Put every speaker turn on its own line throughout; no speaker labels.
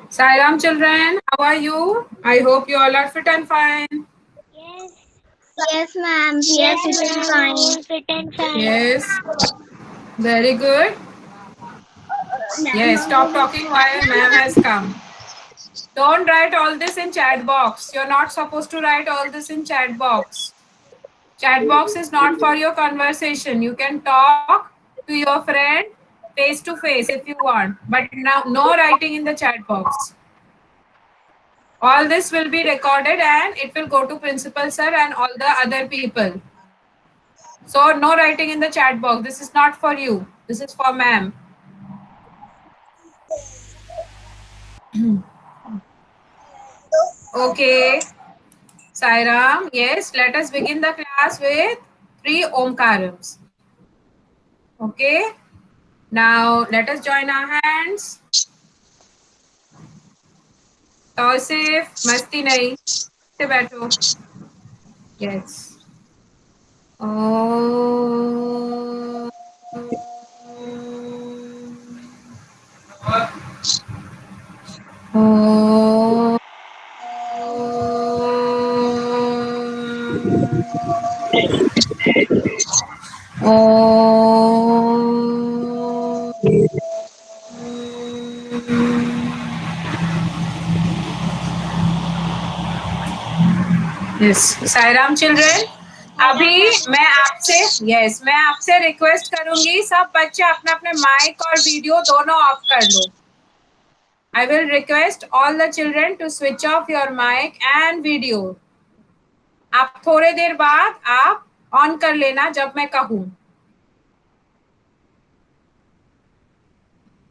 Sairam children, how are you? I hope you all are fit and fine.
Yes,
Yes, ma'am. We are
yes,
fit and
ma'am. We
fine.
are fit and fine.
Yes, very good. Yes, stop talking while ma'am has come. Don't write all this in chat box. You're not supposed to write all this in chat box. Chat box is not for your conversation. You can talk to your friend face to face if you want, but now no writing in the chat box. All this will be recorded and it will go to principal sir and all the other people. So no writing in the chat box. This is not for you. This is for ma'am. Okay. Sairam, yes, let us begin the class with three Omkarams. Okay. Now let us join our hands. Tausif, मस्ती नहीं से बैठो. Yes. Oh. Oh. Oh. Yes Sairam children. अभी मैं आपसे request करूंगी सब बच्चे अपने अपने माइक और वीडियो दोनों ऑफ कर लो. I will request all the children to switch off your mic and video. आप थोड़े देर बाद आप ऑन कर लेना जब मैं कहूँ.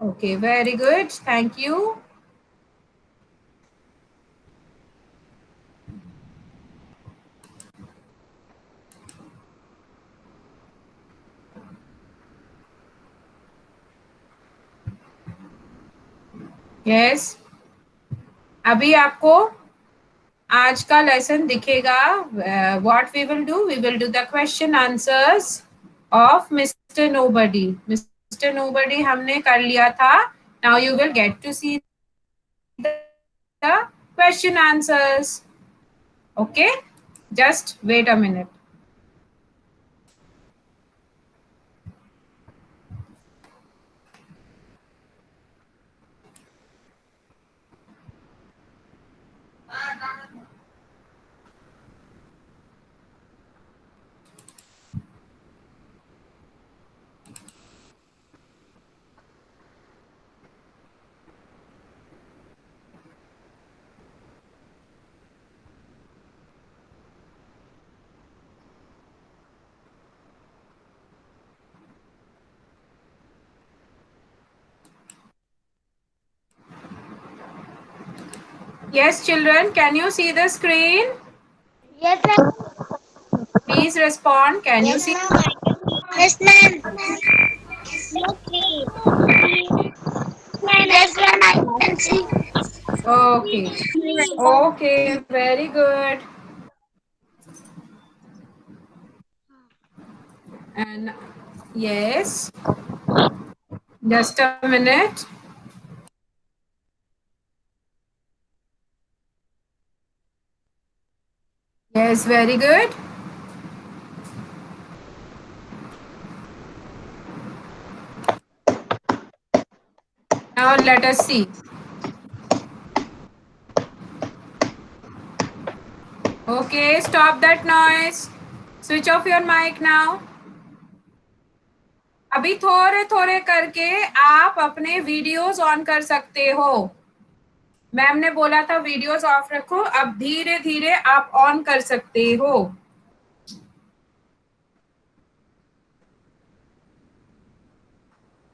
Okay, very good, thank you. Yes, अभी आपको आज का लेसन दिखेगा. What we will do the question answers of mister Nobody. Mister Nobody हमने कर लिया था. Now you will get to see the question answers. Okay, just wait a minute. Yes, children, can you see the screen?
Yes, ma'am.
Please respond. Can you
Yes,
see?
ma'am.
Yes, ma'am.
Yes, ma'am.
Yes, ma'am. I can see.
Okay. Okay, very good. And yes, just a minute. Yes, very good. Now let us see. Okay, stop that noise. Switch off your mic now. अभी थोड़े थोड़े करके आप अपने videos on कर सकते हो. Ma'am ने बोला था वीडियोस ऑफ रखो. अब धीरे धीरे आप ऑन कर सकते हो.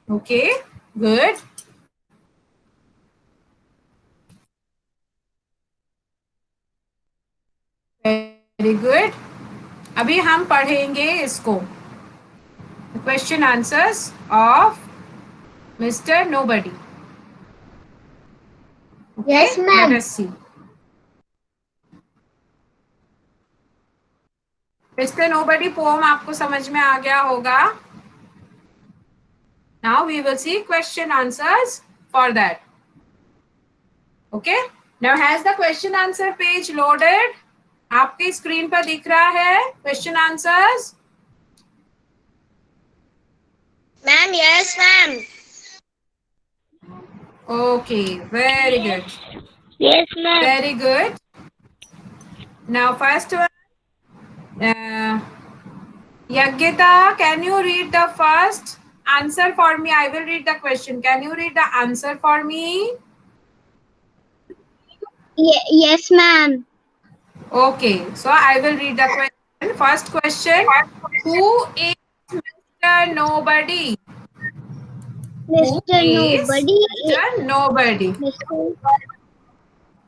Okay, good, very good. अभी हम पढ़ेंगे इसको, question answers of mister Nobody. Okay,
Yes,
let
ma'am.
Us see. Mister Nobody poem आपको समझ में आ गया होगा. Now we will see question answers for that. Okay, now has the question answer page loaded? आपकी स्क्रीन पर दिख रहा है question answers?
Ma'am, yes, ma'am.
Okay, very
Yes.
Good,
Yes, ma'am.
very good. Now first one, Yagita, can you read the first answer for me? I will read the question. Can you read the answer for me?
Yes, ma'am.
Okay, so I will read the question. First question, who is Mr. Nobody? Who
Mr.
is
Nobody,
Mr. Nobody?
Mr.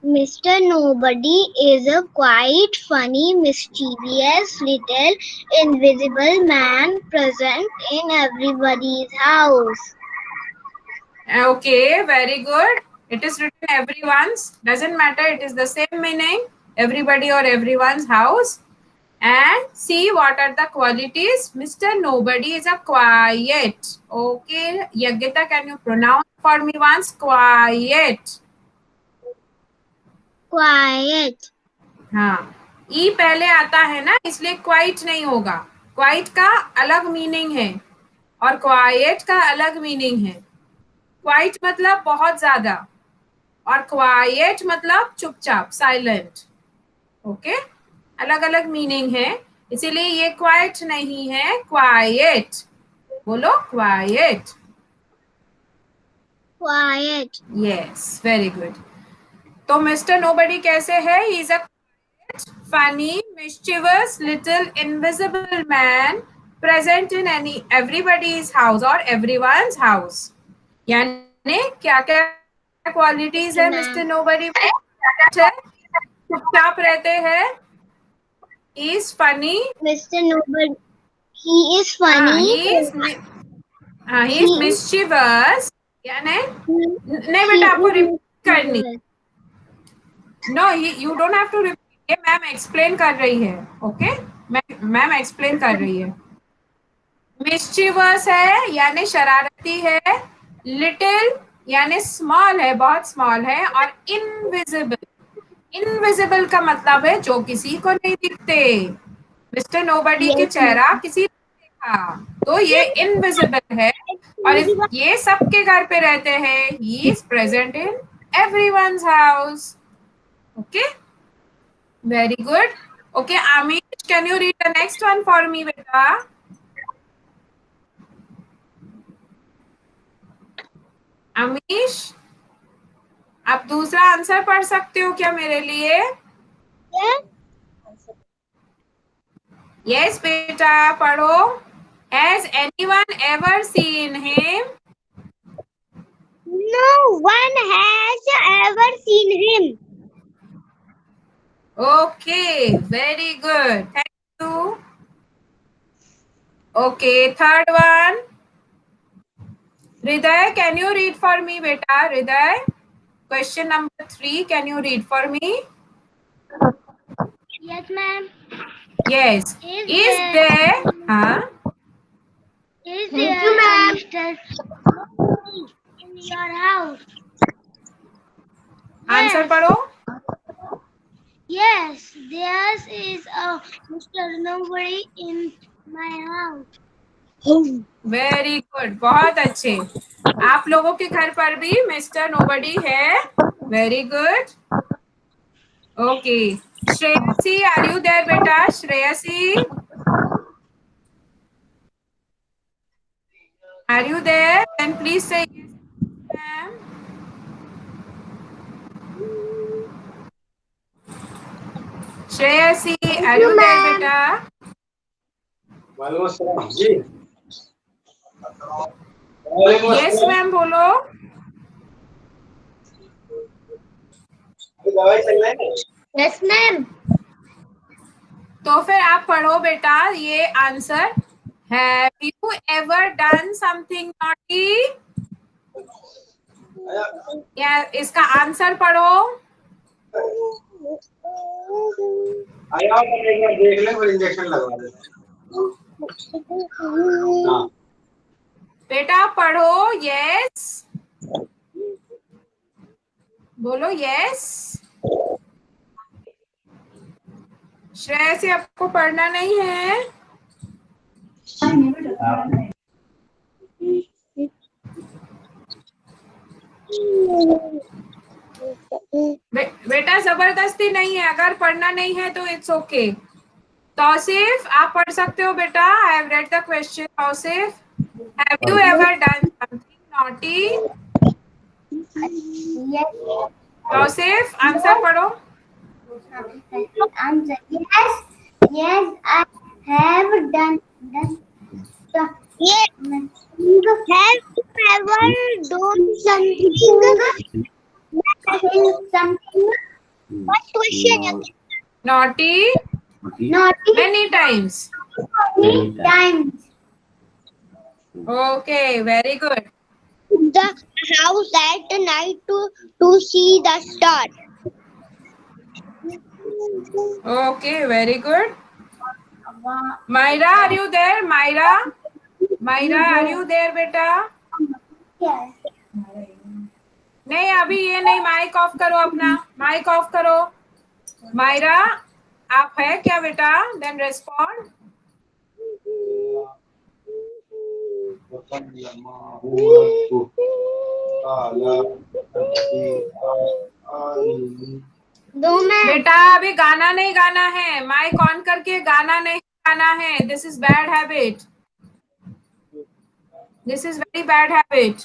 Mr. Nobody is a quite funny, mischievous little invisible man present in everybody's house.
Okay, very good. It is written everyone's. Doesn't matter. It is the same meaning. Everybody or everyone's house. And see what are the qualities. Mr. Nobody is a quiet. Okay, Yagita, can you pronounce for me once? Quiet.
Quiet.
हाँ, ई पहले आता है ना, इसलिए quite नहीं होगा. Quite का अलग मीनिंग है और क्वाइट का अलग मीनिंग है. क्वाइट मतलब बहुत ज्यादा और क्वाइट मतलब चुपचाप, साइलेंट. ओके, अलग अलग मीनिंग है, इसीलिए ये क्वाइट नहीं है, क्वाइट. बोलो quite.
Quiet.
Yes, very good. तो मिस्टर नोबडी कैसे है? He is a funny, mischievous little invisible man present in everybody's house or everyone's house. यानी क्या क्या क्वालिटीज है मिस्टर नोबडी में? चुपचाप रहते हैं. Is funny.
Mr. Nobody, he is
हाँ,
funny.
ही इज
He
मिस्chievous. यानी नहीं
he
बेटा, आपको
is
रिपीट करनी.
mischievous.
No, you don't have to repeat. ये मैम एक्सप्लेन कर रही है. ओके, मैम एक्सप्लेन कर रही है. मिस्chievous है यानी शरारती है. लिटिल यानी स्मॉल है, बहुत स्मॉल है. और इनविजिबल, इनविजिबल का मतलब है जो किसी को नहीं दिखते. मिस्टर नोबडी के
Yes,
चेहरा
ma'am.
किसी ने देखा, तो ये इनविजिबल है. और ये सबके घर पे रहते हैं. He is present in everyone's house. Okay, very good. Okay, Amish, can you read the next one for me बेटा? अमीश, आप दूसरा आंसर पढ़ सकते हो क्या मेरे लिए?
Yes.
यस बेटा, पढ़ो. Has anyone ever seen him?
No one has ever seen him.
Okay, very good, thank you. Okay, third one. Hriday, can you read for me बेटा? Hriday, question number 3, can you read for me?
Yes, ma'am.
Yes. Is
there
there, हाँ,
is
Thank
there
you,
a
ma'am.
Mr. in your house?
Answer
Yes.
पढ़ो.
Yes, there is a Mr. Nobody in my house.
Very good, बहुत अच्छे. आप लोगों के घर पर भी मिस्टर नोबडी है. Very good. Okay, Shreyasi, are you there बेटा? Shreyasi, are you there? Then please say ma'am. Shreyasi, are you there बेटा?
जी,
यस मैम, बोलो.
दवाई चल रहा है.
Yes, ma'am.
तो फिर आप पढ़ो बेटा ये answer. Have you ever done something naughty? या इसका आंसर पढ़ो.
आया तो एक बार देख ले, फिर इंजेक्शन लगवा दे. हाँ.
बेटा पढ़ो. यस, बोलो यस। श्रेयसी आपको पढ़ना नहीं है? बेटा जबरदस्ती नहीं है, अगर पढ़ना नहीं है तो इट्स ओके। तौसीफ आप पढ़ सकते हो बेटा। I have read the question. Tausif, have you ever done something naughty?
Yes.
Tausif answer पढ़ो।
Answer. Yes. Yes, I have done the yes. Have you ever done something? Something. What question?
Naughty
Naughty
many times.
times.
Okay, very good.
The house at night to see the stars.
Okay, very good. Myra, are you there? Myra, are you there बेटा? नहीं, अभी ये नहीं, mic off करो अपना, mic off करो। मायरा आप है क्या बेटा? Then respond. बेटा अभी गाना नहीं गाना है, माइक ऑन करके गाना नहीं गाना है। This is bad habit, this is very bad habit.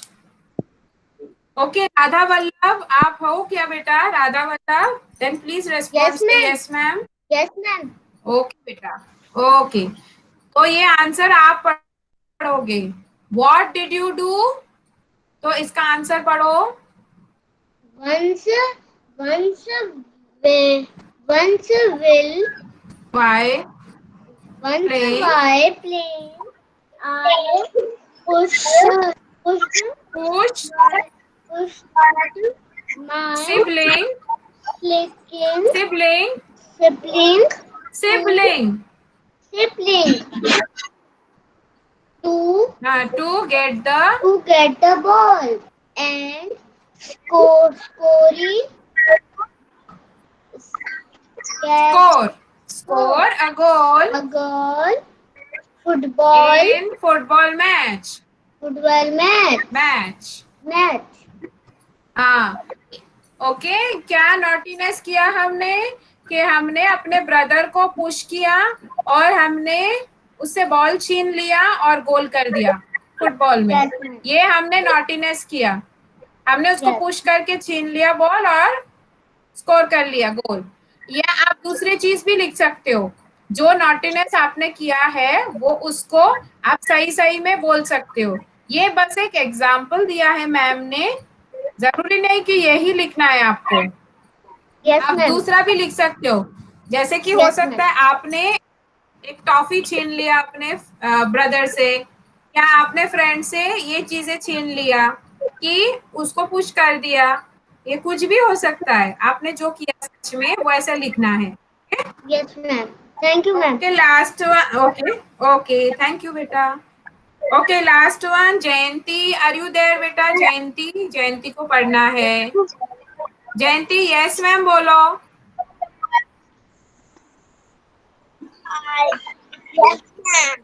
Okay, Radha Vallabh आप हो क्या बेटा? Radha Vallabh, then please respond. Yes ma'am.
Yes, ma'am.
Okay बेटा, ओके। तो ये आंसर आप पढ़ोगे। What did you do? तो इसका आंसर पढ़ो।
Once will
Why
once
playing?
while playing I pushed
Push
my
sibling,
sibling
sibling,
sibling
sibling
to
to get
the ball and scoring
score a goal
a goal football
in football match. हाँ, okay. क्या naughtiness किया हमने कि हमने अपने brother को push किया और हमने उससे बॉल छीन लिया और गोल कर दिया फुटबॉल में। ये हमने नॉटीनेस किया, हमने उसको पुश करके छीन लिया बॉल और स्कोर कर लिया गोल। या आप दूसरी चीज भी लिख सकते हो, जो नॉटीनेस आपने किया है वो उसको आप सही सही में बोल सकते हो। ये बस एक एग्जाम्पल दिया है मैम ने, जरूरी नहीं कि यही लिखना है आपको। आप दूसरा भी लिख सकते हो, जैसे कि हो सकता है आपने एक टॉफी छीन लिया अपने ब्रदर से, या आपने फ्रेंड से ये चीजें छीन लिया कि उसको पुश कर दिया। ये कुछ भी हो सकता है, आपने जो किया सच में वो ऐसा लिखना है।
Yes, ma'am. Thank you, ma'am.
Okay, last one. Okay, thank you बेटा। Okay, last one. Jayanti, are you there बेटा? जयंती को पढ़ना है। जयंती यस मैम बोलो।
Yes, ma'am.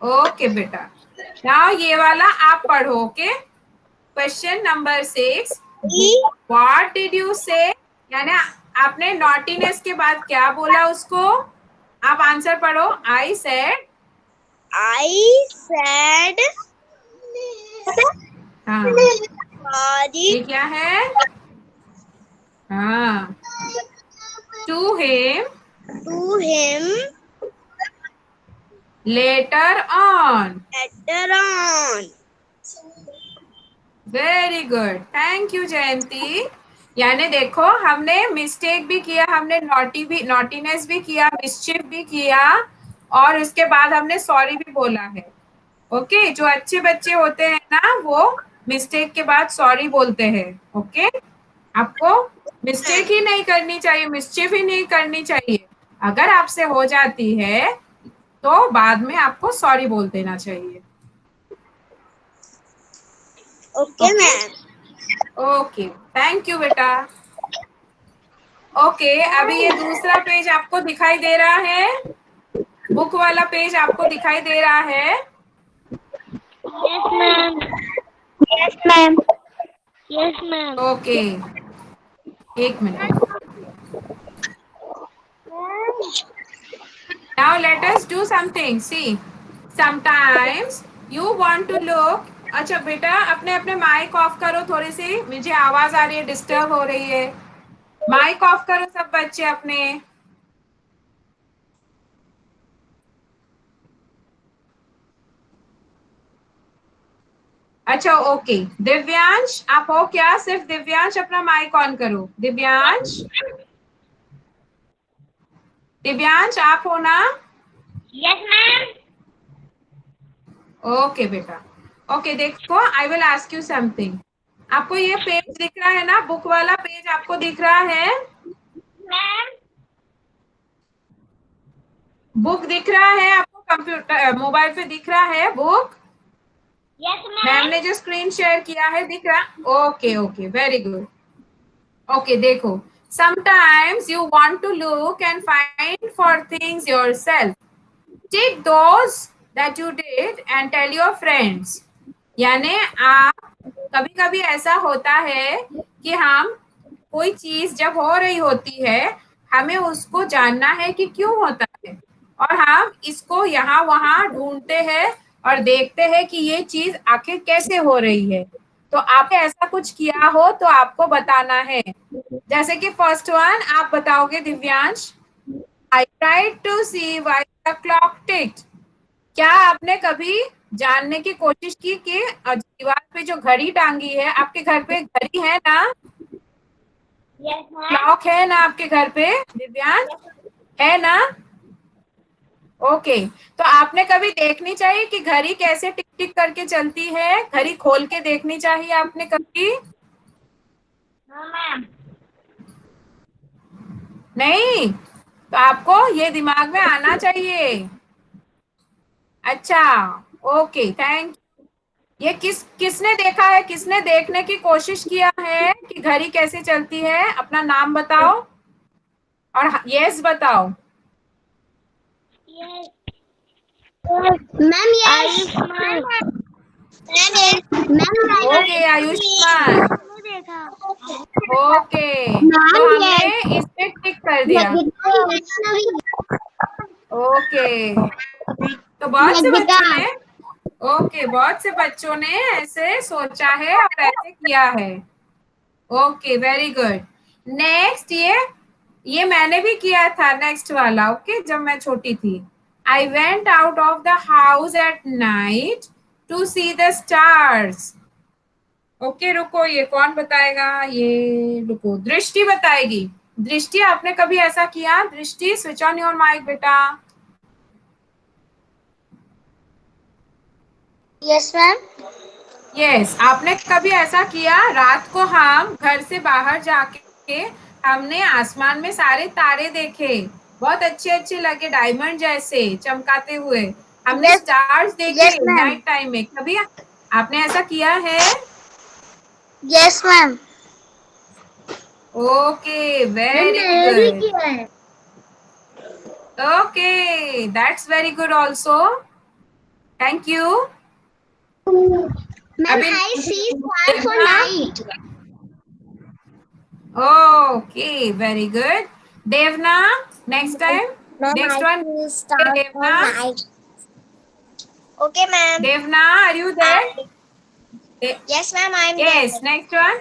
ओके बेटा, नाउ ये वाला आप पढ़ो। Okay, question number 6, what did you say, यानी आपने नॉटीनेस के बाद क्या बोला उसको, आप आंसर पढ़ो। आई सेड हाँ, ये क्या है? हाँ, to him letter on. Very good, thank you Jayanti. यानी देखो, हमने मिस्टेक भी किया, हमने नॉटीनेस भी किया, मिस्चिफ भी किया, और उसके बाद हमने सॉरी भी बोला है। ओके, जो अच्छे बच्चे होते हैं ना वो मिस्टेक के बाद सॉरी बोलते हैं। ओके, आपको मिस्टेक ही नहीं करनी चाहिए, मिस्चिफ ही नहीं करनी चाहिए। अगर आपसे हो जाती है तो बाद में आपको सॉरी बोल देना चाहिए।
Okay, ma'am.
Okay, thank you बेटा। ओके, अभी ये दूसरा पेज आपको दिखाई दे रहा है, बुक वाला पेज आपको दिखाई दे रहा है।
Yes, ma'am. Yes, ma'am. Yes, ma'am.
Okay, एक minute. Now let us do something. See, sometimes you want to look. अच्छा बेटा, अपने अपने माइक ऑफ करो थोड़ी सी, मुझे आवाज आ रही है, डिस्टर्ब हो रही है। माइक ऑफ करो सब बच्चे अपने। अच्छा ओके, दिव्यांश आप हो क्या? सिर्फ दिव्यांश अपना माइक ऑन करो। दिव्यांश, दिव्यांश आप हो ना?
Yes, ma'am.
ओके बेटा। ओके देखो, I will ask you something. आपको ये पेज दिख रहा है ना, बुक वाला पेज आपको दिख रहा है?
Ma'am.
बुक दिख रहा है आपको? कंप्यूटर मोबाइल पे दिख रहा है बुक?
Yes,
ma'am
ma'am.
ने जो स्क्रीन शेयर किया है दिख रहा? Okay okay, very good. Okay देखो, sometimes you want to look and find for things yourself. Take those that you did and tell your friends. यानी आप, कभी कभी ऐसा होता है कि हम कोई चीज जब हो रही होती है, हमें उसको जानना है कि क्यों होता है, और हम इसको यहाँ वहाँ ढूंढते हैं और देखते हैं कि ये चीज आखिर कैसे हो रही है। तो आपने ऐसा कुछ किया हो तो आपको बताना है। जैसे कि फर्स्ट वन आप बताओगे Divyansh, I tried to see why the clock ticked. क्या आपने कभी जानने की कोशिश की कि दीवार पे जो घड़ी टांगी है, आपके घर पे घड़ी है ना?
Yes, ma'am.
क्लॉक है ना आपके घर पे दिव्यांश? है ना? ओके, तो आपने कभी देखनी चाहिए कि घड़ी कैसे टिक टिक करके चलती है, घड़ी खोल के देखनी चाहिए आपने कभी?
No, ma'am.
नहीं, तो आपको ये दिमाग में आना चाहिए। अच्छा, ओके थैंक। ये किसने देखा है, किसने देखने की कोशिश किया है कि घड़ी कैसे चलती है? अपना नाम बताओ और यस बताओ।
Yes.
Ma'am, yes.
Ayushman.
Ma'am,
okay Ayushman,
मैंने देखा।
ओके तो
ma'am,
हमने
yes.
इस पे टिक कर दिया।
Wajnavi.
ओके, तो बहुत से
Yadika.
बच्चों ने, ओके बहुत से बच्चों ने ऐसे सोचा है और ऐसे किया है। Okay very good. नेक्स्ट, ये मैंने भी किया था नेक्स्ट वाला। ओके, जब मैं छोटी थी, I went out of the house at night to see the stars. Okay रुको, ये कौन बताएगा? ये रुको, दृष्टि बताएगी। दृष्टि आपने कभी ऐसा किया? दृष्टि स्विच ऑन योर माइक बेटा।
Yes, ma'am.
यस, आपने कभी ऐसा किया? रात को हम घर से बाहर जाके हमने आसमान में सारे तारे देखे, बहुत अच्छे अच्छे लगे, डायमंड जैसे चमकाते हुए। हमने
Yes,
स्टार्स देखे
yes, ma'am.
नाइट टाइम में। कभी आपने ऐसा किया है?
Yes, ma'am.
ओके वेरी
मैंने भी
गुड।
किया है.
Okay that's very good also, thank you.
Ma'am,
अभी
I see stars for night.
Okay very good. Devna, next time,
Ma'am,
next
I
one.
see stars for
Devna,
night. Okay, ma'am.
Devna, are you there?
Yes, ma'am, I'm
Yes,
there.
next one.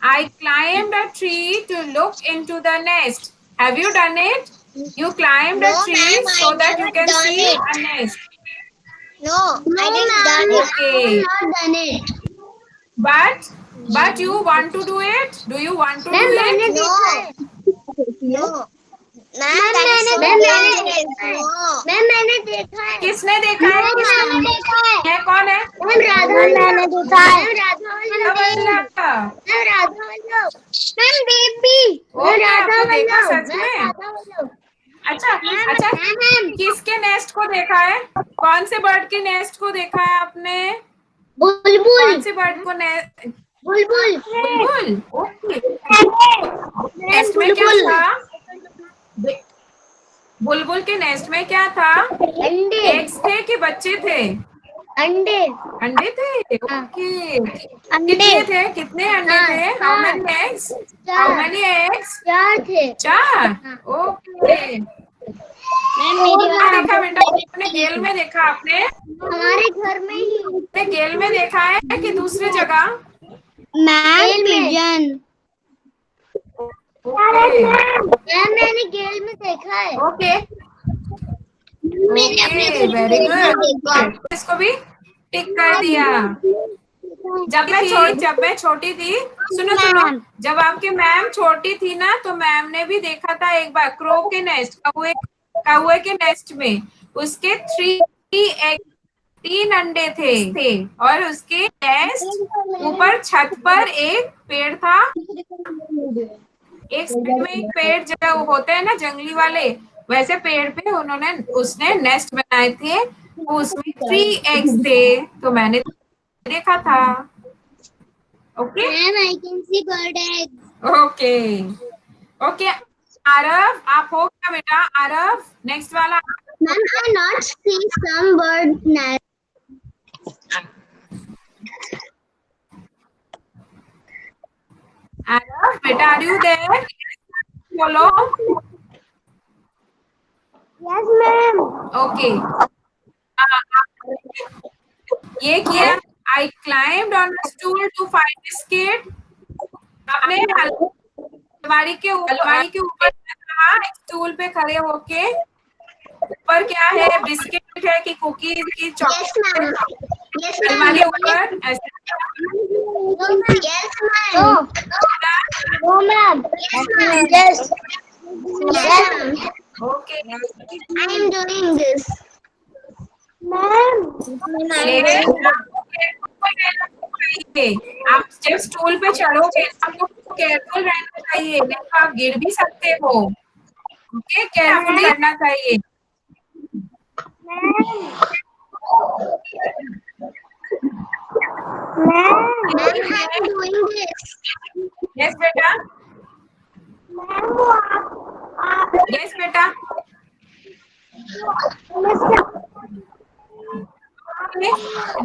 I climbed a tree to look into the nest. Have you done it? You climbed
No,
a tree
ma'am, I
so that you
never
can
done
see
it.
a nest.
No, I didn't done it.
Okay.
I have not done it.
But you want to do it? Do you want to do
ma'am मैंने
it?
देखा है. No. Ma'am that is so dangerous. No. Ma'am मैंने देखा है.
किसने देखा है?
Ma'am मैंने देखा है.
है कौन है?
मैम राधा मैंने देखा है. मैम राधा वल्लभ.
अच्छा,
ma'am Radha Vallabh. Ma'am baby. Ma'am
okay
Radha
आपने देखा
वल्लभ.
सच
मैम
में?
राधा वल्लभ.
अच्छा
मैम
अच्छा,
मैम
किसके नेस्ट को देखा है? कौन से बर्ड के नेस्ट को देखा है आपने?
बुलबुल.
कौन से बर्ड को
बुलबुल।
बुलबुल। ओके, नेस्ट में क्या
बुलबुल।
था? बुलबुल के नेस्ट में क्या था?
अंडे।
एग्स थे कि बच्चे थे?
अंडे।
अंडे थे।
हाँ।
ओके,
अंडे।
कितने थे? कितने अंडे थे? हाउ
चार।
Many eggs? हाउ
चार।
Many eggs?
चार थे।
4।
हाँ।
ओके,
मैम मेरी
कहाँ देखा बेटा? अपने गेल में देखा आपने?
हमारे घर में ही।
अपने गेल में देखा है कि दूसरी जगह?
Ma'am pigeon.
ओके
मैम मैंने गेल में देखा है।
ओके
मैंने अपने
ओके,
घर
वेरी
में देखा।
गुड। इसको भी टिक कर दिया। जब मैं छोटी थी, सुनो सुनो,
मैम।
जब आपकी मैम छोटी थी ना, तो मैम ने भी देखा था एक बार क्रो के नेस्ट, कौवे के नेस्ट में उसके 3 अंडे थे और उसके नेस्ट ऊपर छत पर एक पेड़ था। एक साइड में एक पेड़ जो होते हैं ना जंगली वाले, वैसे पेड़ पे उसने नेस्ट बनाए थे, तो उसमें 3 एग्स थे, तो मैंने देखा था। Okay
ma'am I can see bird egg.
Okay okay. Aarav, आप हो गया बेटा? आरव, नेक्स्ट वाला।
Ma'am I not see some bird nest.
Aarav बेटा, आर यू देयर? बोलो।
Yes ma'am.
ओके, ये किया। I climbed on a stool to find biscuit. आपने अलमारी के ऊपर कहा, स्टूल पे खड़े होके, ऊपर क्या है? बिस्किट है कि कुकीज की
yes
chocolate?
Ma'am. Yes ma'am.
अलमारी ऊपर ऐसे।
Yes ma'am. No ma'am. Yes ma'am. Yes. Yes
okay,
I am doing this. Ma'am.
लेकिन आप जब स्टूल पे चढ़ोगे आपको केयरफुल रहना चाहिए, नहीं तो आप गिर भी सकते हो। ओके, केयरफुली करना चाहिए।
Ma'am I am doing this.
Yes बेटा, यस बेटा।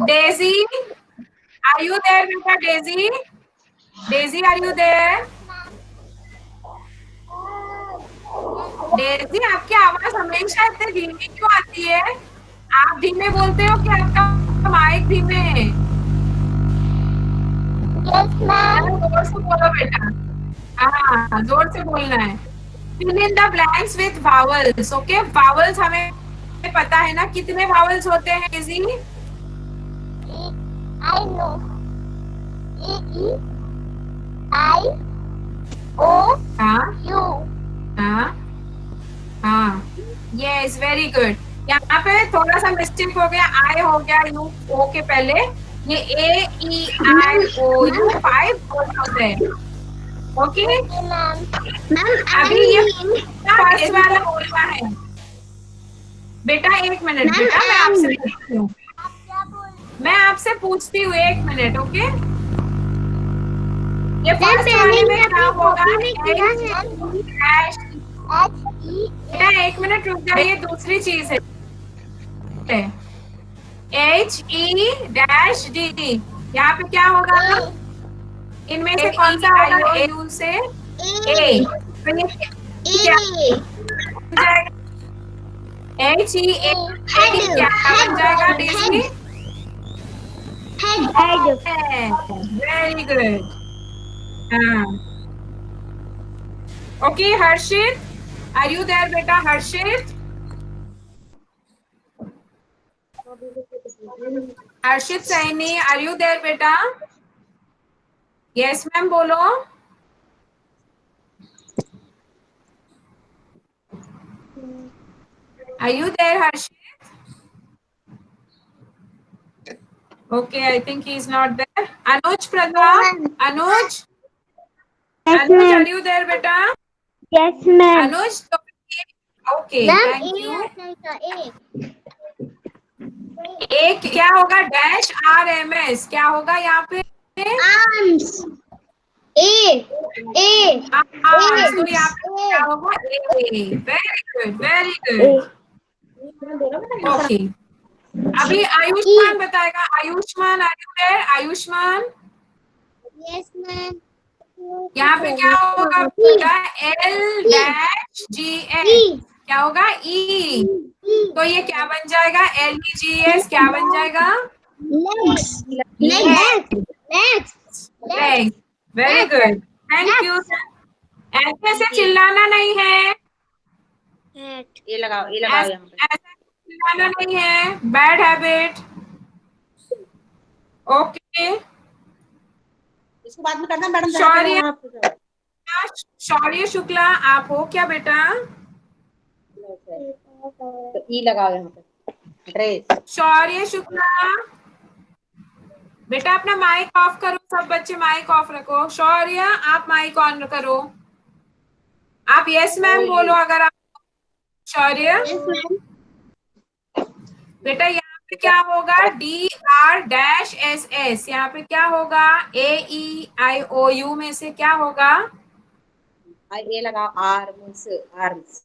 डेजी, आर यू देयर बेटा? Daisy, Daisy, are you there? Daisy, आपकी आवाज हमेशा इतनी धीमी क्यों आती है? आप धीमे बोलते हो कि आपका माइक धीमे है?
Yes ma'am.
जोर से बोलो बेटा। हाँ, जोर से बोलना है। Fill in the blanks with vowels. Okay, vowels हमें पता है ना कितने वावल्स होते हैं Daisy?
I know. E I O
हाँ
U.
हाँ हाँ, यस, वेरी गुड। यहाँ पे थोड़ा सा मिस्टेक हो गया, आई हो गया यू ओ के पहले। ये ए ई आई ओ यू 5 होते हैं। ओके,
Ma'am,
अभी ये फर्स्ट वाला बोलना है। बेटा एक मिनट,
Ma'am,
बेटा मैं
I'm-
आपसे पूछती हूँ, मैं आपसे पूछती हूँ, एक मिनट। ओके, ये फर्स्ट वाले में क्या होगा? बेटा एक मिनट रुक जाइए, दूसरी चीज है। एच ई डैश डी, यहाँ पे क्या होगा? इनमें से कौन सा होगा? ए यू से ए, तो ये क्या हो जाएगा? एच ई ए क्या बन जाएगा डेजी? Very good. हाँ, okay, Harshit, are you there बेटा? Harshit, Harshit Saini, are you there बेटा? यस मैम, बोलो। Are you there Harshit? Okay, I think he's not there. Anuj Pratap, Anuj, Anuj, are you there beta?
Yes, ma'am.
Anuj, okay,
Ma'am,
thank you.
A.
एक क्या होगा? Dash R M S क्या होगा यहाँ पे?
Arms. A.
तो यहाँ पे क्या होगा? A. Very good, very good. Okay, अभी आयुष्मान बताएगा। Ayushman, are you there? Ayushman,
Yes, ma'am.
यहाँ पे क्या होगा बेटा? एल डैश जी एस क्या होगा? ई। तो ये क्या बन जाएगा? एल ई जी एस क्या बन जाएगा?
Legs.
Legs.
Legs.
Very good, thank you. ऐसे से चिल्लाना नहीं है,
ये लगाओ यहाँ पे।
ऐसे चिल्लाना नहीं है, बैड हैबिट। ओके,
इसको बाद में करना मैडम।
शौर्य, शौर्य शुक्ला आप हो क्या बेटा?
तो ई लगाओ यहाँ पे। ड्रेस।
शौर्य शुक्ला, बेटा अपना माइक ऑफ करो, सब बच्चे माइक ऑफ रखो। शौर्य आप माइक ऑन करो। आप यस मैम बोलो अगर आप। शौर्य बेटा यहाँ पे क्या होगा? D R dash S S, यहाँ पे क्या होगा? ए ई आई ओ यू में से क्या होगा?
ये लगाओ आर्म्स। आर्म्स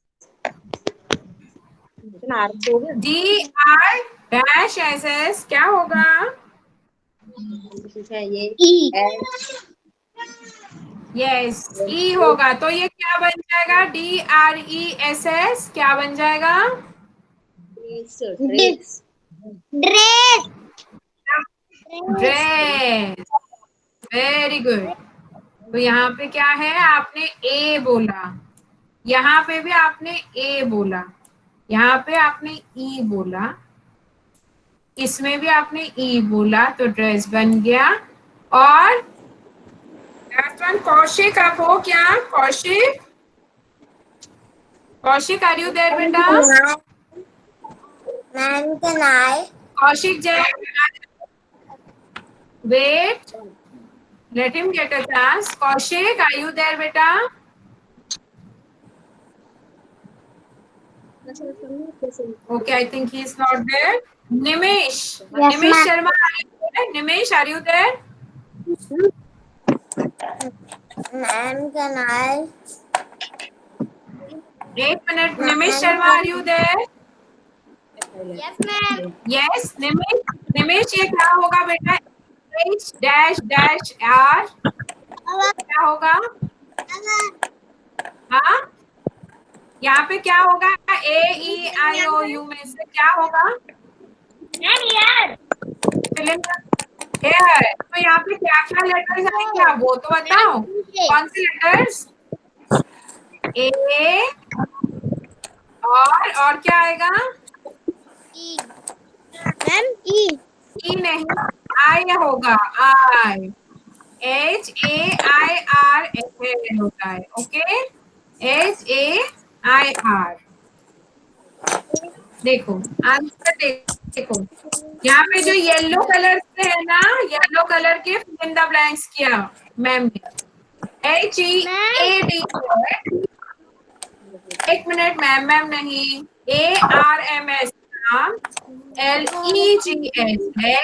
हो गया।
D R dash S S क्या होगा?
ये
यस, ई होगा। तो ये क्या बन जाएगा? D R E S S क्या बन जाएगा?
ड्रेस।
ड्रेस। Very good. तो यहाँ पे क्या है? आपने ए बोला, यहाँ पे भी आपने ए बोला, यहाँ पे आपने ई बोला, इसमें भी आपने ई बोला, तो ड्रेस बन गया। और लास्ट वन, कौशिक आप हो क्या? Kaushik, Kaushik are you there बेटा?
Man, can I?
Kaushik Jain, wait, let him get a chance. Kaushik, are you there beta? Okay, I think he is not there. Nimish,
Yes,
Nimish
ma'am.
Sharma, are you there? Nimish, are you there?
Man, can I?
एक minute, Nimish Sharma, are you there?
Yes, ma'am.
Yes, Nimish, Nimish ये क्या होगा बेटा? H dash dash R क्या होगा? हाँ, यहाँ पे क्या होगा? A E I O U में से क्या होगा? Here. तो यहाँ पे क्या क्या लेटर्स आएंगे आप वो तो बताओ। कौन से लेटर्स? ए और क्या आएगा?
E. Ma'am, E.
ई नहीं, आई होगा। आई, HAIR होता है। Okay, HAIR। देखो आंसर, देखो यहाँ पे जो येलो कलर से है ना, येलो कलर के फिल इन द ब्लैंक्स किया मैम ने। HEAD, एक मिनट मैम नहीं, ARMS LEGS है,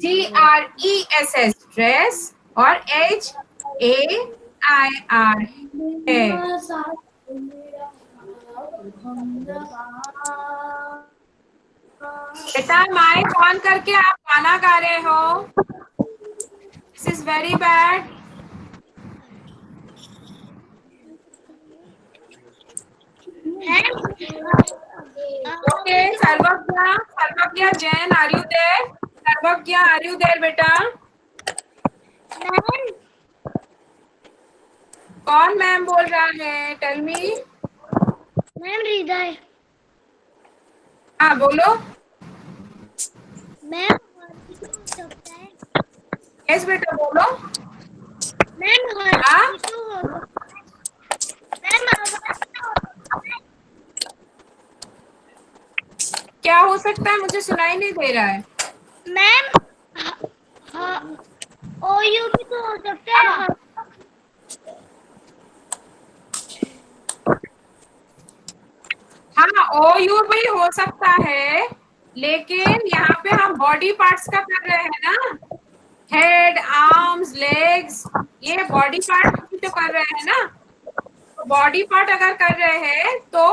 DRESS ड्रेस, और HAIR है। बेटा माइक ऑन करके आप गाना गा रहे हो, this is very bad. Okay, Sarvagya Jain, are you there? Sarvagya, are you there बेटा? कौन मैम बोल रहा है? Tell me.
मैम हृदय।
हाँ बोलो।
मैम सकता है।
यस बेटा बोलो।
मैम
हाँ? क्या हो सकता है? मुझे सुनाई नहीं दे रहा है।
मैम OU भी तो हो सकता है।
हाँ, OU भी हो सकता है, लेकिन यहाँ पे हम बॉडी पार्ट्स का कर रहे हैं ना। हेड, आर्म्स, लेग्स, ये बॉडी पार्ट तो कर रहे हैं ना। बॉडी पार्ट अगर कर रहे हैं तो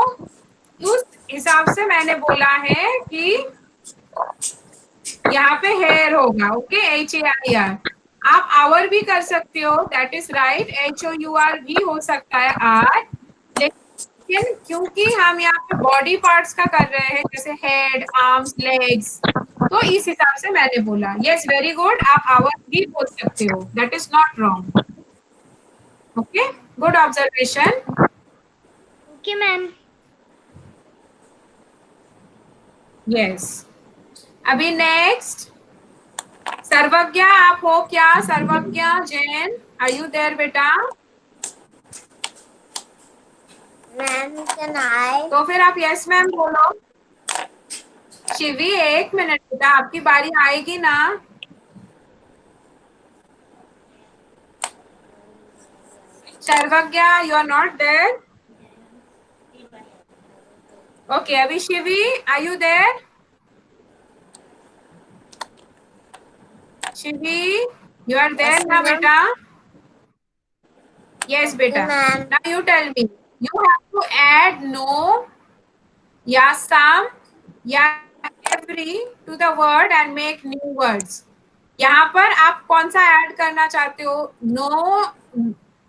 उस हिसाब से मैंने बोला है कि यहाँ पे हेयर होगा। Okay, HAIR। आप आवर भी कर सकते हो, दैट इज राइट, HOUR भी हो सकता है आर, लेकिन क्योंकि हम यहाँ पे बॉडी पार्ट्स का कर रहे हैं जैसे हेड, आर्म्स, लेग्स, तो इस हिसाब से मैंने बोला। यस, वेरी गुड, आप आवर भी बोल सकते हो, that is not wrong. Okay, good observation.
Okay ma'am.
Yes, अभी नेक्स्ट सर्वज्ञा, आप हो क्या? सर्वज्ञा जैन, आर यू देयर बेटा?
Ma'am can I?
तो फिर आप यस मैम बोलो। शिवी, एक मिनट बेटा, आपकी बारी आएगी ना। Sarvagya, you are not there. Okay, अभी Shivi, are you there? Shivi, you are there ना बेटा? Yes, beta.
ma'am.
Now you tell me. You have to add no, या some, या every to the word and make new words. यहाँ पर आप कौन सा ऐड करना चाहते हो? No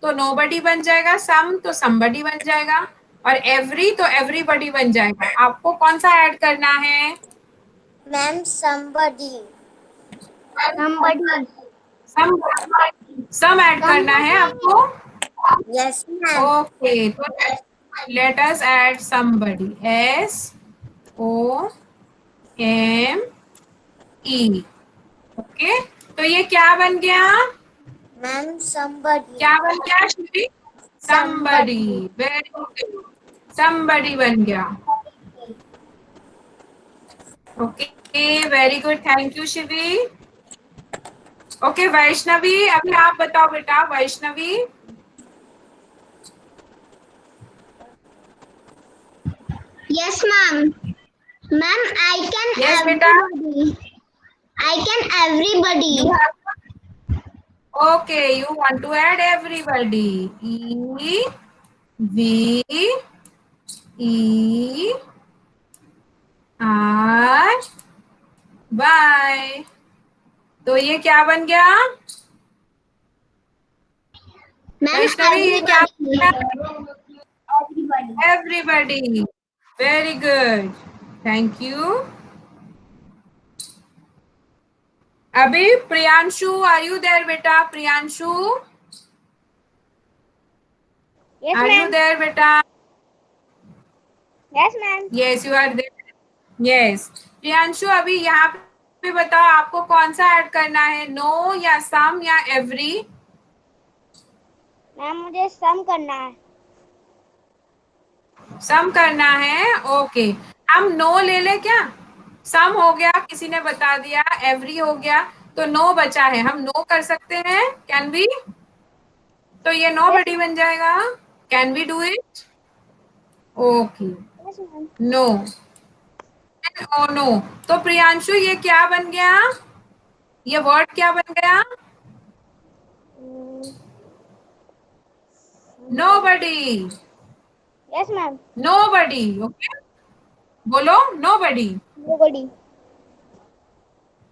तो nobody बन जाएगा, some तो somebody बन जाएगा, और every तो everybody बन जाएगा। आपको कौन सा ऐड करना है?
Ma'am somebody.
Some ऐड करना है आपको।
Yes ma'am.
Okay, तो let us add somebody. SOME. Okay, तो ये क्या बन गया?
Ma'am somebody.
क्या बन गया Shri? Somebody. Very good. Somebody बन गया। Okay, very good. Thank you Shivi. Okay, Vaishnavi, अभी आप बताओ बेटा, Vaishnavi.
Yes ma'am. Ma'am, I can
Yes बेटा।
everybody. I can everybody.
You have, okay, you want to add everybody. V E R Y, तो ये क्या बन गया?
Ma'am,
वैष्णवी, ये क्या बन गया?
everybody.
Everybody. Very good. Thank you. अभी प्रियांशु, are you there बेटा? Priyanshu,
Yes
are you
ma'am.
there बेटा?
Yes ma'am.
Yes, you are there. Yes. Priyanshu, अभी यहाँ पे बताओ आपको कौन सा ऐड करना है? नो या सम या एवरी?
मैम, मुझे सम करना है।
सम करना है। ओके, हम नो ले ले क्या? सम हो गया, किसी ने बता दिया, एवरी हो गया, तो नो बचा है, हम नो कर सकते हैं? Can we? तो ये नो बड़ी बन जाएगा। Can we do it? Okay,
Yes ma'am.
No. Oh no, तो प्रियांशु ये क्या बन गया? ये वर्ड क्या बन गया? Nobody.
Yes ma'am.
Nobody. Okay, बोलो नोबडी।
Nobody.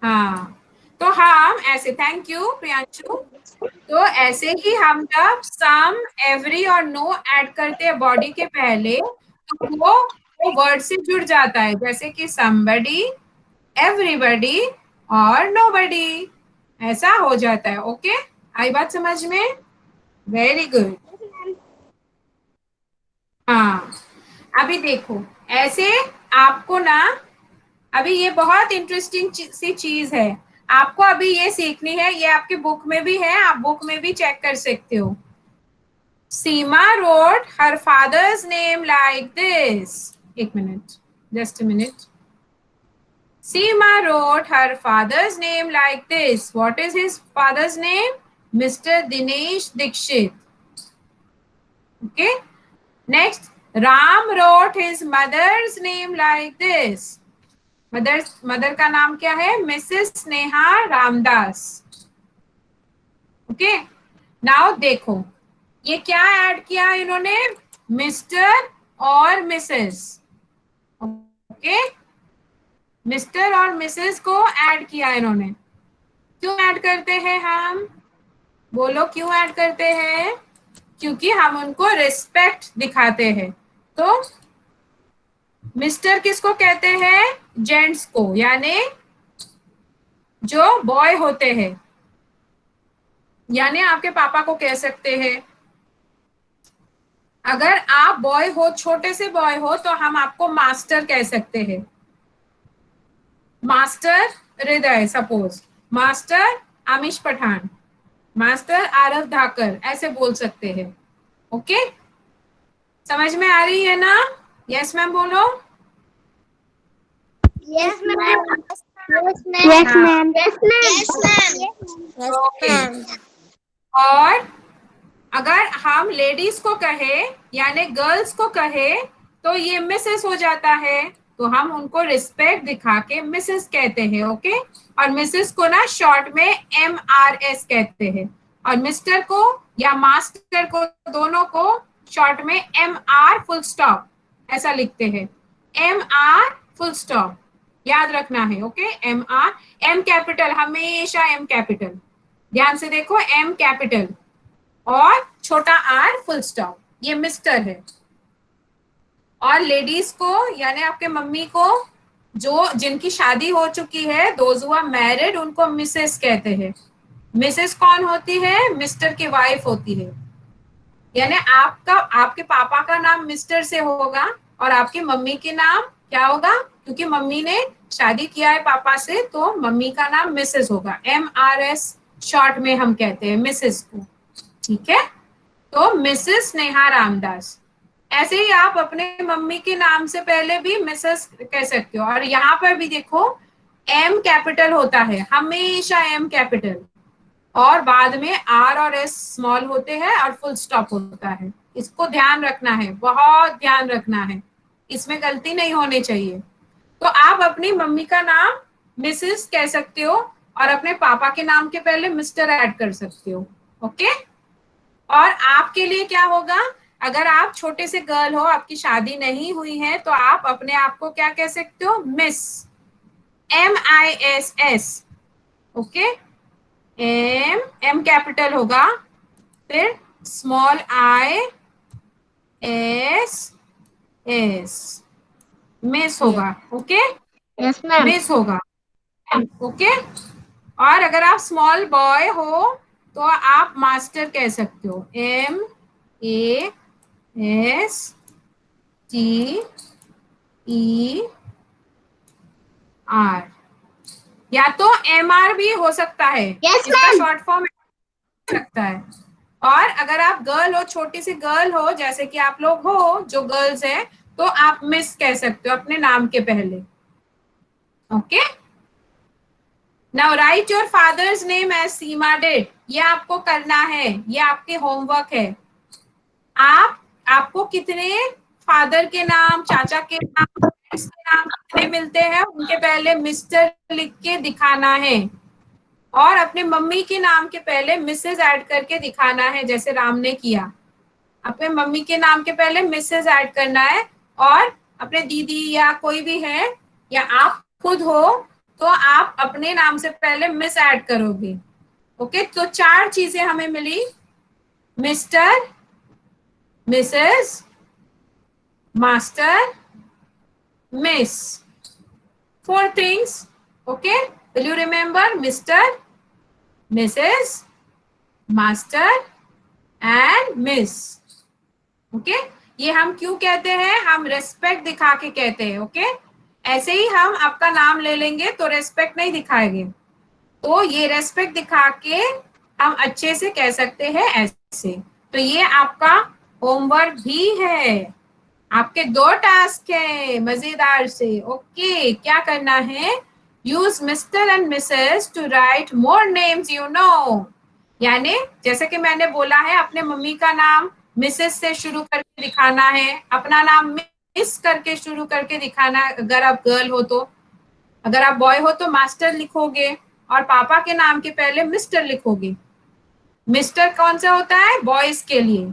हाँ, तो हम ऐसे, थैंक यू प्रियांशु, तो ऐसे ही हम जब सम, एवरी और नो ऐड करते हैं बॉडी के पहले, तो वो वर्ड से जुड़ जाता है, जैसे कि somebody, everybody और nobody, ऐसा हो जाता है। ओके, आई बात समझ में? Very good. हाँ, अभी देखो, ऐसे आपको ना, अभी ये बहुत इंटरेस्टिंग सी चीज है, आपको अभी ये सीखनी है, ये आपके बुक में भी है, आप बुक में भी चेक कर सकते हो। सीमा wrote her father's name like this. एक minute, just a minute. Seema wrote her father's name like this. What is his father's name? Mr. Dinesh Dikshit. Okay. Next, Ram wrote his mother's name like this. Mother का नाम क्या है? Mrs Sneha Ramdas. Okay, now देखो ये क्या add किया इन्होंने, mister और मिसेस। ओके, मिस्टर और मिसेस को ऐड किया इन्होंने। क्यों ऐड करते हैं हम, बोलो क्यों ऐड करते हैं? क्योंकि हम उनको रिस्पेक्ट दिखाते हैं। तो मिस्टर किसको कहते हैं, जेंट्स को, यानी जो बॉय होते हैं, यानी आपके पापा को कह सकते हैं। अगर आप बॉय हो, छोटे से बॉय हो, तो हम आपको मास्टर कह सकते हैं। Master Hriday, suppose master Amish Pathan, master Aarav Dhakar, ऐसे बोल सकते हैं। ओके, समझ में आ रही है ना? यस मैम बोलो।
Yes, ma'am. Yes, ma'am.
Yes,
ma'am. Yes, ma'am. Yes,
ma'am. और अगर हम लेडीज को कहे यानी गर्ल्स को कहे तो ये मिसेस हो जाता है, तो हम उनको रिस्पेक्ट दिखा के मिसेस कहते हैं। ओके, और मिसेस को ना शॉर्ट में MRS कहते हैं, और मिस्टर को या मास्टर को, दोनों को शॉर्ट में MR फुल स्टॉप ऐसा लिखते हैं। MR फुल स्टॉप याद रखना है। ओके, MR, M कैपिटल, हमेशा M कैपिटल, ध्यान से देखो, M कैपिटल और छोटा R फुल स्टॉप, ये मिस्टर है। और लेडीज को यानी आपके मम्मी को, जो जिनकी शादी हो चुकी है, दोज हु आर मैरिड, उनको मिसेस कहते हैं। मिसेस कौन होती है, मिस्टर की वाइफ होती है। यानी आपका, आपके पापा का नाम मिस्टर से होगा और आपकी मम्मी के नाम क्या होगा, क्योंकि मम्मी ने शादी किया है पापा से, तो मम्मी का नाम मिसेस होगा। MRS शॉर्ट में हम कहते हैं मिसेस को। ठीक है, तो मिसेस नेहा रामदास। ऐसे ही आप अपने मम्मी के नाम से पहले भी मिसेस कह सकते हो। और यहाँ पर भी देखो M कैपिटल होता है, हमेशा M कैपिटल, और बाद में R और S स्मॉल होते हैं और फुल स्टॉप होता है। इसको ध्यान रखना है, बहुत ध्यान रखना है, इसमें गलती नहीं होनी चाहिए। तो आप अपनी मम्मी का नाम मिसेस कह सकते हो और अपने पापा के नाम के पहले मिस्टर ऐड कर सकते हो। ओके, और आपके लिए क्या होगा, अगर आप छोटे से गर्ल हो, आपकी शादी नहीं हुई है, तो आप अपने आप को क्या कह सकते हो, miss, MISS। Okay, M capital होगा, फिर स्मॉल ISS, मिस होगा। Okay,
Yes, ma'am.
मिस होगा। ओके, और अगर आप स्मॉल बॉय हो तो आप मास्टर कह सकते हो, MASTER, या तो MR भी हो सकता है।
Yes,
इसका
ma'am.
शॉर्ट फॉर्म हो सकता है। और अगर आप गर्ल हो, छोटी सी गर्ल हो, जैसे कि आप लोग हो जो गर्ल्स है, तो आप मिस कह सकते हो अपने नाम के पहले। Okay, now write your father's name as Seema did. ये आपको करना है, ये आपके होमवर्क है। आपको कितने फादर के नाम, चाचा के नाम, के नाम कितने मिलते हैं, उनके पहले मिस्टर लिख के दिखाना है, और अपने मम्मी के नाम के पहले मिसेस ऐड करके दिखाना है, जैसे राम ने किया। अपने मम्मी के नाम के पहले मिसेस ऐड करना है, और अपने दीदी या कोई भी है या आप खुद हो तो आप अपने नाम से पहले मिस ऐड करोगे। ओके, तो 4 चीजें हमें मिली, mister, Mrs, master, miss, 4 things. Okay, will you remember Mr., Mrs., Master and Miss? Okay, ये हम क्यों कहते हैं, हम रेस्पेक्ट दिखा के कहते हैं। ओके, ऐसे ही हम आपका नाम ले लेंगे तो रेस्पेक्ट नहीं दिखाएंगे, तो ये रेस्पेक्ट दिखा के हम अच्छे से कह सकते हैं ऐसे। तो ये आपका होमवर्क भी है, आपके 2 टास्क है मजेदार से। ओके, क्या करना है, use mister and missus to write more names you know. यानी जैसे कि मैंने बोला है, अपने मम्मी का नाम मिसेस से शुरू करके दिखाना है, अपना नाम मिस करके शुरू करके दिखाना, अगर आप गर्ल हो तो। अगर आप बॉय हो तो मास्टर लिखोगे और पापा के नाम के पहले मिस्टर लिखोगे। मिस्टर कौन सा होता है? बॉयज के लिए,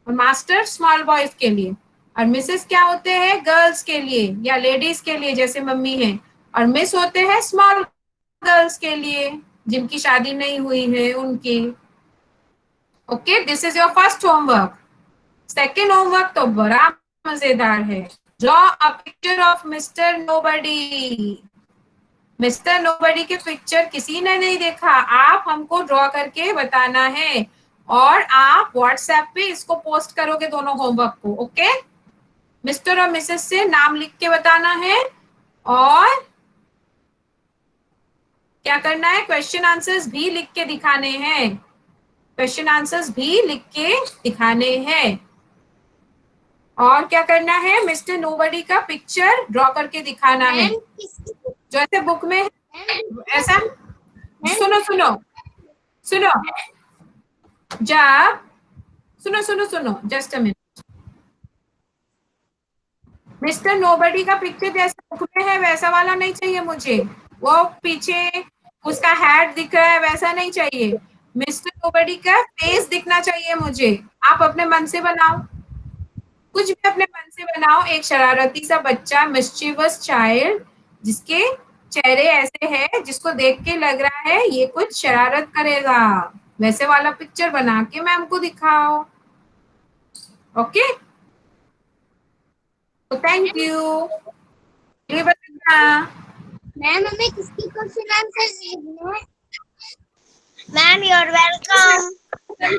और मास्टर स्मॉल बॉयज के लिए, और मिसेस क्या होते हैं? गर्ल्स के लिए या लेडीज के लिए, जैसे मम्मी है, और मिस होते हैं स्मॉल गर्ल्स के लिए, जिनकी शादी नहीं हुई है उनकी। Okay, this is your first homework. Second homework तो बड़ा मजेदार है। Draw a picture of mister Nobody. Mister nobody की पिक्चर किसी ने नहीं देखा, आप हमको ड्रॉ करके बताना है, और आप व्हाट्सएप पे इसको पोस्ट करोगे दोनों होमवर्क को। ओके, मिस्टर और मिसेस से नाम लिख के बताना है, और क्या करना है? क्वेश्चन आंसर्स भी लिख के दिखाने हैं। क्वेश्चन आंसर्स भी लिख के दिखाने हैं। और क्या करना है? मिस्टर नोबडी का पिक्चर ड्रॉ करके दिखाना है, जो ऐसे बुक में ऐसा। सुनो सुनो सुनो, जब सुनो सुनो सुनो, just a minute. Mister nobody का पिक्चर जैसा बुक में है वैसा वाला नहीं चाहिए मुझे। वो पीछे उसका हैट दिख रहा है वैसा नहीं चाहिए। मिस्टर नोबडी का फेस दिखना चाहिए मुझे। आप अपने मन से बनाओ, कुछ भी अपने मन से बनाओ। एक शरारती सा बच्चा, मिस्चीवस चाइल्ड, जिसके चेहरे ऐसे हैं, जिसको देख के लग रहा है ये कुछ शरारत करेगा, वैसे वाला पिक्चर बना के मैम को दिखाओ। ओके, तो थैंक यू। ये बताना।
मैम हमें किसकी क्वेश्चन आंसर देखना है?
Ma'am you are welcome.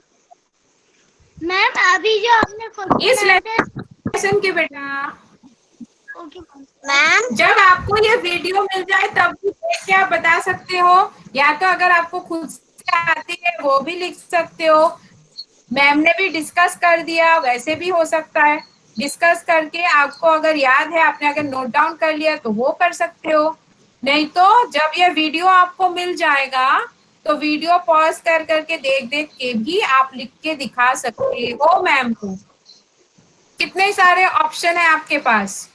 Ma'am अभी जो आपने
इस
क्वेश्चन आंसर।
लेसन के बेटा,
ओके
मैम
जब आपको ये वीडियो मिल जाए तब भी देख के आप बता सकते हो, या तो अगर आपको खुद से आती है वो भी लिख सकते हो। मैम ने भी डिस्कस कर दिया, वैसे भी हो सकता है। डिस्कस करके आपको अगर याद है, आपने अगर नोट डाउन कर लिया तो वो कर सकते हो। नहीं तो जब ये वीडियो आपको मिल जाएगा तो वीडियो पॉज कर करके देख देख के भी आप लिख के दिखा सकते हो मैम को। कितने सारे ऑप्शन है आपके पास।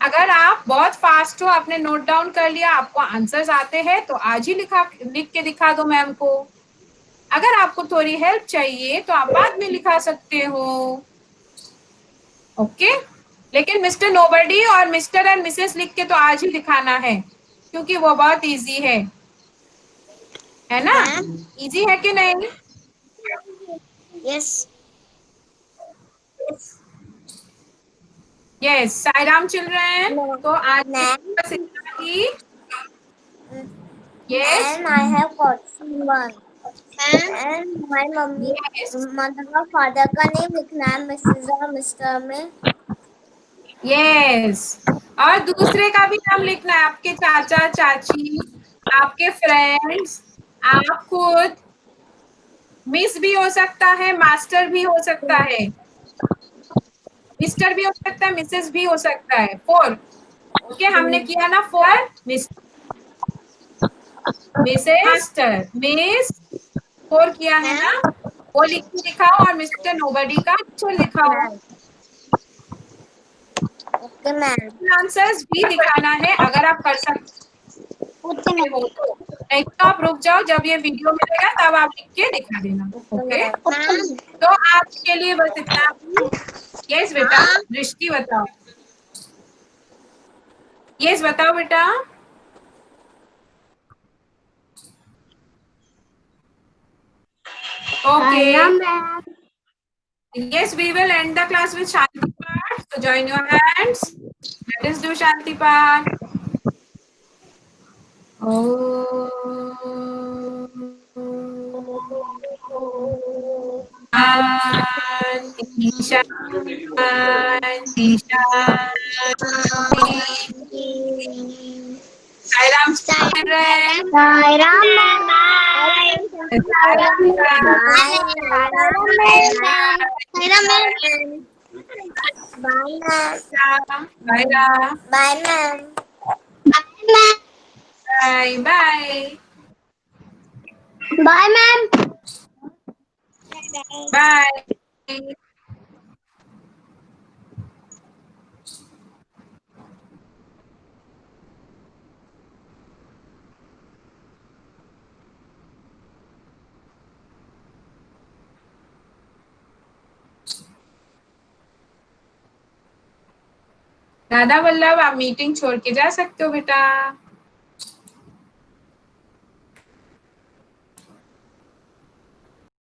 अगर आप बहुत फास्ट हो, आपने नोट डाउन कर लिया, आपको आंसर्स आते हैं, तो आज ही लिख के दिखा दो मैम को। अगर आपको थोड़ी हेल्प चाहिए तो आप बाद में लिखा सकते हो। ओके, लेकिन मिस्टर नोबडी और मिस्टर एंड मिसेस लिख के तो आज ही दिखाना है, क्योंकि वो बहुत इजी है ना? इजी है कि नहीं?
Yes
yes, Sairam children. तो आज
मैम
बस इतना ही। Yes
ma'am I have question one. Ma'am my मम्मी
यस
मदर और फादर का नेम लिखना है मिसेस और मिस्टर में।
यस, और दूसरे का भी नाम लिखना है, आपके चाचा चाची, आपके फ्रेंड्स, आप खुद। मिस भी हो सकता है, मास्टर भी हो सकता है, मिस्टर भी हो सकता है, मिसेस भी हो सकता है। फोर, ओके, हमने किया ना four. Mrs, master, miss, four किया है ना? वो लिख के दिखाओ, और मिस्टर नोबडी का पिक्चर दिखाओ।
Okay ma'am.
आंसर्स भी दिखाना है अगर आप कर सकते हो तो। नहीं तो आप रुक जाओ, जब ये वीडियो मिलेगा तब आप लिख के दिखा देना। ओके,
मैम
तो आज के लिए बस इतना ही। यस बेटा, दृष्टि बताओ। यस बताओ बेटा। Okay, yes, we will end the class with Shanti Path. So join your hands. Let us do Shanti Path. Shanti, Shanti, Shanti. Sai Ram children.
Sai Ram ma'am.
Sai Ram Bye Ram.
Bye ma'am.
Bye bye.
Bye ma'am.
Bye. दादा वल्लभ, आप meeting छोड़ के जा सकते हो बेटा।